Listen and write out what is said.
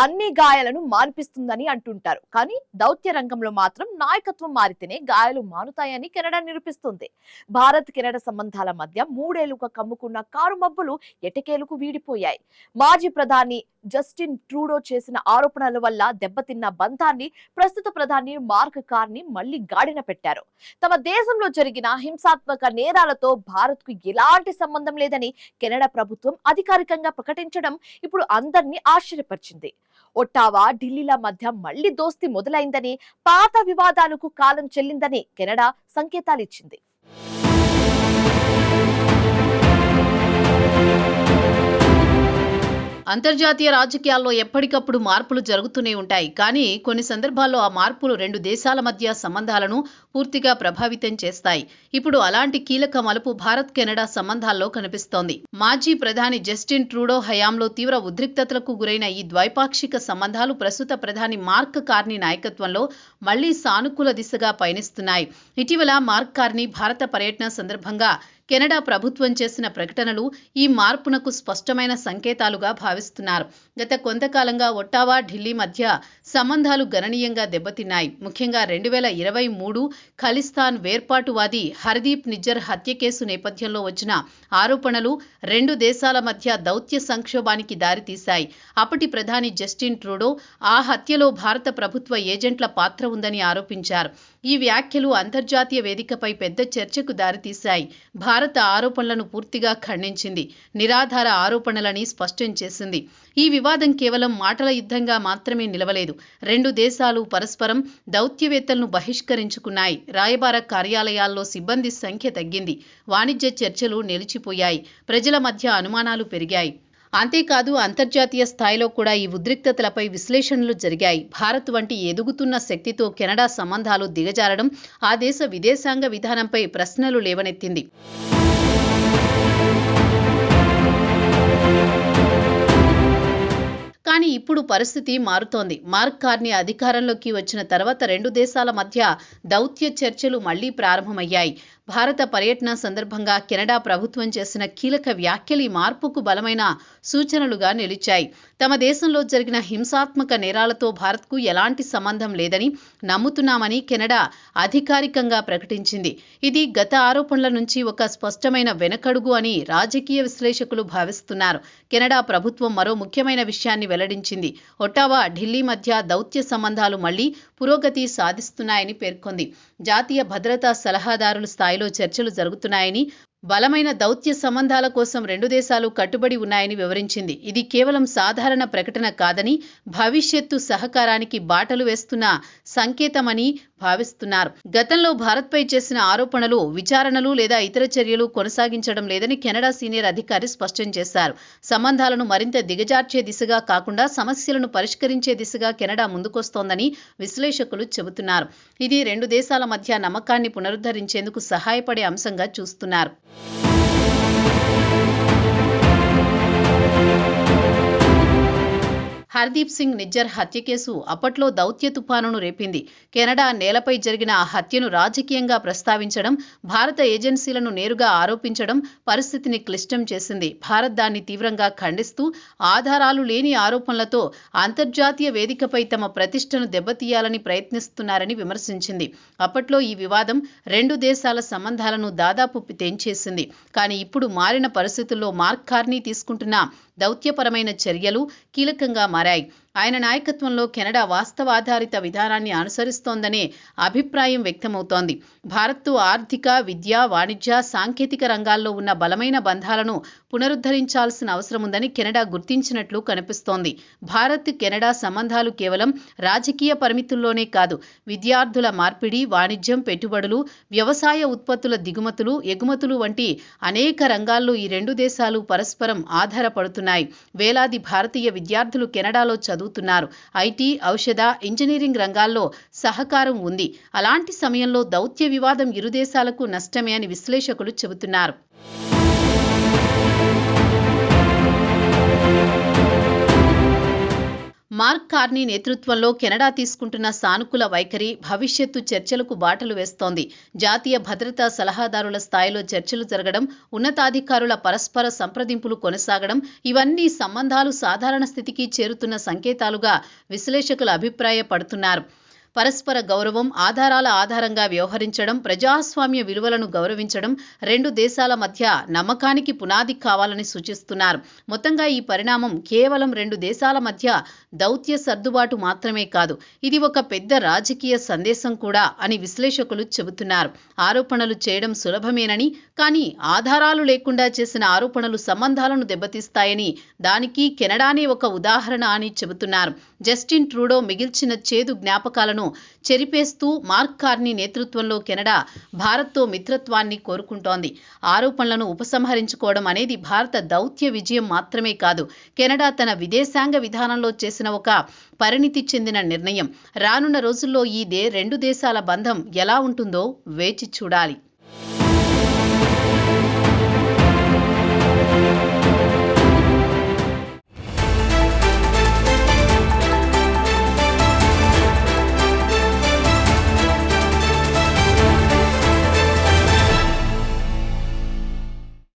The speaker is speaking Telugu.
అన్ని గాయాలను మాన్పిస్తుందని అంటుంటారు. కానీ దౌత్య రంగంలో మాత్రం నాయకత్వం మారితేనే గాయాలు మానుతాయని కెనడా నిరూపిస్తుంది. భారత్ కెనడా సంబంధాల మధ్య మూడేళ్లుగా కమ్ముకున్న కారు మబ్బులు ఎటకేలకు వీడిపోయాయి. మాజీ ప్రధాని జస్టిన్ ట్రూడో చేసిన ఆరోపణల వల్ల దెబ్బతిన్న బంధాన్ని ప్రస్తుత ప్రధాని మార్క్ కార్నీ మళ్లీ గాడిన పెట్టారు. తమ దేశంలో జరిగిన హింసాత్మక నేరాలతో భారత్ కు ఎలాంటి సంబంధం లేదని కెనడా ప్రభుత్వం అధికారికంగా ప్రకటించడం ఇప్పుడు అందరినీ ఆశ్చర్యపరిచింది. ఒట్టావా, ఢిల్లీల మధ్య మళ్లీ దోస్తీ మొదలైందని, పాత వివాదాలకు కాలం చెల్లిందని కెనడా సంకేతాలిచ్చింది. అంతర్జాతీయ రాజకీయాల్లో ఎప్పటికప్పుడు మార్పులు జరుగుతూనే ఉంటాయి. కానీ కొన్ని సందర్భాల్లో ఆ మార్పులు రెండు దేశాల మధ్య సంబంధాలను పూర్తిగా ప్రభావితం చేస్తాయి. ఇప్పుడు అలాంటి కీలక మలుపు భారత్ కెనడా సంబంధాల్లో కనిపిస్తోంది. మాజీ ప్రధాని జస్టిన్ ట్రూడో హయాంలో తీవ్ర ఉద్రిక్తతలకు గురైన ఈ ద్వైపాక్షిక సంబంధాలు ప్రస్తుత ప్రధాని మార్క్ కార్నీ నాయకత్వంలో మళ్లీ సానుకూల దిశగా పయనిస్తున్నాయి. ఇటీవల మార్క్ కార్నీ భారత పర్యటన సందర్భంగా కెనడా ప్రభుత్వం చేసిన ప్రకటనలు ఈ మార్పునకు స్పష్టమైన సంకేతాలుగా భావిస్తున్నారు. గత కొంతకాలంగా ఒట్టావా, ఢిల్లీ మధ్య సంబంధాలు గణనీయంగా దెబ్బతిన్నాయి. ముఖ్యంగా 2023 ఖలిస్తాన్ వేర్పాటువాది హర్దీప్ నిజ్జర్ హత్య కేసు నేపథ్యంలో వచ్చిన ఆరోపణలు రెండు దేశాల మధ్య దౌత్య సంక్షోభానికి దారితీశాయి. అప్పటి ప్రధాని జస్టిన్ ట్రూడో ఆ హత్యలో భారత ప్రభుత్వ ఏజెంట్ల పాత్ర ఉందని ఆరోపించారు. ఈ వ్యాఖ్యలు అంతర్జాతీయ వేదికపై పెద్ద చర్చకు దారితీశాయి. భారత ఆరోపణలను పూర్తిగా ఖండించింది, నిరాధార ఆరోపణలని స్పష్టం చేసింది. ఈ వివాదం కేవలం మాటల యుద్ధంగా మాత్రమే నిలవలేదు. రెండు దేశాలు పరస్పరం దౌత్యవేత్తలను బహిష్కరించుకున్నాయి. రాయబార కార్యాలయాల్లో సిబ్బంది సంఖ్య తగ్గింది. వాణిజ్య చర్చలు నిలిచిపోయాయి. ప్రజల మధ్య అనుమానాలు పెరిగాయి. అంతేకాదు, అంతర్జాతీయ స్థాయిలో కూడా ఈ ఉద్రిక్తతలపై విశ్లేషణలు జరిగాయి. భారత్ వంటి ఎదుగుతున్న శక్తితో కెనడా సంబంధాలు దిగజారడం ఆ దేశ విదేశాంగ విధానంపై ప్రశ్నలు లేవనెత్తింది. కానీ ఇప్పుడు పరిస్థితి మారుతోంది. మార్క్ కార్నీ అధికారంలోకి వచ్చిన తర్వాత రెండు దేశాల మధ్య దౌత్య చర్చలు మళ్లీ ప్రారంభమయ్యాయి. భారత పర్యటన సందర్భంగా కెనడా ప్రభుత్వం చేసిన కీలక వ్యాఖ్యలు ఈ మార్పుకు బలమైన సూచనలుగా నిలిచాయి. తమ దేశంలో జరిగిన హింసాత్మక నేరాలతో భారత్కు ఎలాంటి సంబంధం లేదని నమ్ముతున్నామని కెనడా అధికారికంగా ప్రకటించింది. ఇది గత ఆరోపణల నుంచి ఒక స్పష్టమైన వెనకడుగు అని రాజకీయ విశ్లేషకులు భావిస్తున్నారు. కెనడా ప్రభుత్వం మరో ముఖ్యమైన విషయాన్ని వెల్లడించింది. ఒట్టావా, ఢిల్లీ మధ్య దౌత్య సంబంధాలు మళ్లీ పురోగతి సాధిస్తున్నాయని పేర్కొంది. జాతీయ భద్రతా సలహాదారుల స్థాయిలో చర్చలు జరుగుతున్నాయని, బలమైన దౌత్య సంబంధాల కోసం రెండు దేశాలు కట్టుబడి ఉన్నాయని వివరించింది. ఇది కేవలం సాధారణ ప్రకటన కాదని, భవిష్యత్తు సహకారానికి బాటలు వేస్తున్న సంకేతమని భావిస్తున్నారు. గతంలో భారత్పై చేసిన ఆరోపణలు, విచారణలు లేదా ఇతర చర్యలు కొనసాగించడం లేదని కెనడా సీనియర్ అధికారి స్పష్టం చేశారు. సంబంధాలను మరింత దిగజార్చే దిశగా కాకుండా సమస్యలను పరిష్కరించే దిశగా కెనడా ముందుకొస్తోందని విశ్లేషకులు చెబుతున్నారు. ఇది రెండు దేశాల మధ్య నమ్మకాన్ని పునరుద్ధరించేందుకు సహాయపడే అంశంగా చూస్తున్నారు. హర్దీప్ సింగ్ నిజ్జర్ హత్య కేసు అప్పట్లో దౌత్య తుఫానును రేపింది. కెనడా నేలపై జరిగిన ఆ హత్యను రాజకీయంగా ప్రస్తావించడం, భారత ఏజెన్సీలను నేరుగా ఆరోపించడం పరిస్థితిని క్లిష్టం చేసింది. భారత్ దాన్ని తీవ్రంగా ఖండిస్తూ ఆధారాలు లేని ఆరోపణలతో అంతర్జాతీయ వేదికపై తమ ప్రతిష్టను దెబ్బతీయాలని ప్రయత్నిస్తున్నారని విమర్శించింది. అప్పట్లో ఈ వివాదం రెండు దేశాల సంబంధాలను దాదాపు తెంచేసింది. కానీ ఇప్పుడు మారిన పరిస్థితుల్లో మార్క్ కార్నీ తీసుకుంటున్న దౌత్యపరమైన చర్యలు కీలకంగా మారాయి. ఆయన నాయకత్వంలో కెనడా వాస్తవాధారిత విధానాన్ని అనుసరిస్తోందనే అభిప్రాయం వ్యక్తమవుతోంది. భారత్తో ఆర్థిక, విద్య, వాణిజ్య, సాంకేతిక రంగాల్లో ఉన్న బలమైన బంధాలను పునరుద్ధరించాల్సిన అవసరముందని కెనడా గుర్తించినట్లు కనిపిస్తోంది. భారత్ కెనడా సంబంధాలు కేవలం రాజకీయ పరిమితుల్లోనే కాదు, విద్యార్థుల మార్పిడి, వాణిజ్యం, పెట్టుబడులు, వ్యవసాయ ఉత్పత్తుల దిగుమతులు, ఎగుమతులు వంటి అనేక రంగాల్లో ఈ రెండు దేశాలు పరస్పరం ఆధారపడుతున్నాయి. వేలాది భారతీయ విద్యార్థులు కెనడాలో చదువుతున్నారు. ఐటీ, ఔషధ, ఇంజనీరింగ్ రంగాల్లో సహకారం ఉంది. అలాంటి సమయంలో దౌత్య వివాదం ఇరు దేశాలకు నష్టమే అని విశ్లేషకులు చెబుతున్నారు. మార్క్ కార్నీ నేతృత్వంలో కెనడా తీసుకుంటున్న సానుకూల వైఖరి భవిష్యత్తు చర్చలకు బాటలు వేస్తోంది. జాతీయ భద్రతా సలహాదారుల స్థాయిలో చర్చలు జరగడం, ఉన్నతాధికారుల పరస్పర సంప్రదింపులు కొనసాగడం ఇవన్నీ సంబంధాలు సాధారణ స్థితికి చేరుతున్న సంకేతాలుగా విశ్లేషకులు అభిప్రాయపడుతున్నారు. పరస్పర గౌరవం, ఆధారాల ఆధారంగా వ్యవహరించడం, ప్రజాస్వామ్య విలువలను గౌరవించడం రెండు దేశాల మధ్య నమ్మకానికి పునాది కావాలని సూచిస్తున్నారు. మొత్తంగా ఈ పరిణామం కేవలం రెండు దేశాల మధ్య దౌత్య సర్దుబాటు మాత్రమే కాదు, ఇది ఒక పెద్ద రాజకీయ సందేశం కూడా అని విశ్లేషకులు చెబుతున్నారు. ఆరోపణలు చేయడం సులభమేనని, కానీ ఆధారాలు లేకుండా చేసిన ఆరోపణలు సంబంధాలను దెబ్బతీస్తాయని, దానికి కెనడానే ఒక ఉదాహరణ అని చెబుతున్నారు. జస్టిన్ ట్రూడో మిగిల్చిన చేదు జ్ఞాపకాలను చెరిపేస్తూ మార్క్ కార్నీ నేతృత్వంలో కెనడా భారత్తో మిత్రత్వాన్ని కోరుకుంటోంది. ఆరోపణలను ఉపసంహరించుకోవడం అనేది భారత దౌత్య విజయం మాత్రమే కాదు, కెనడా తన విదేశాంగ విధానంలో చేసిన ఒక పరిణితి చెందిన నిర్ణయం. రానున్న రోజుల్లో ఈ రెండు దేశాల బంధం ఎలా ఉంటుందో వేచి చూడాలి.